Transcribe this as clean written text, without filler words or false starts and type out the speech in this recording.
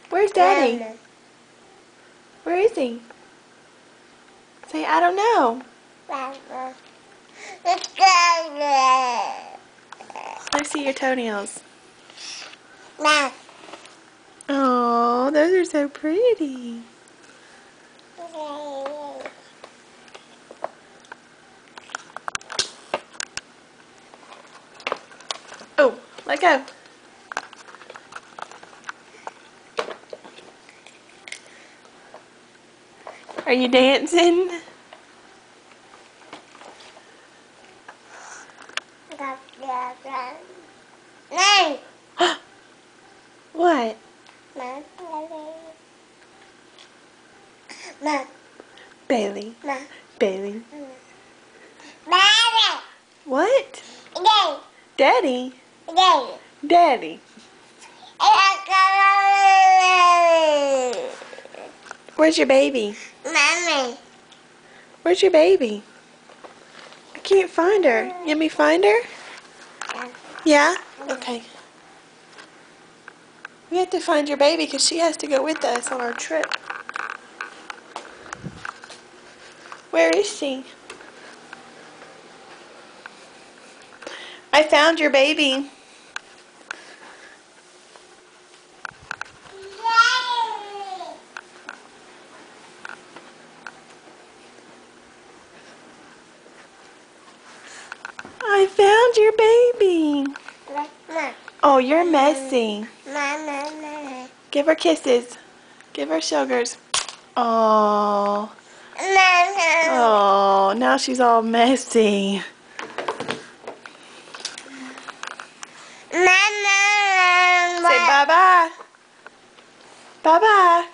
Where's Daddy? Where is he? Say, I don't know. Let's see your toenails. Oh, those are so pretty. Oh, let go. Are you dancing? What? Bailey. Bailey. What? Daddy. Daddy. Where's your baby? Mommy. Where's your baby? I can't find her. You want me to find her? Yeah? Okay. We have to find your baby because she has to go with us on our trip. Where is she? I found your baby. I found your baby. Oh, you're messy. Give her kisses. Give her sugars. Oh. Oh, now she's all messy. Say bye-bye. Bye-bye.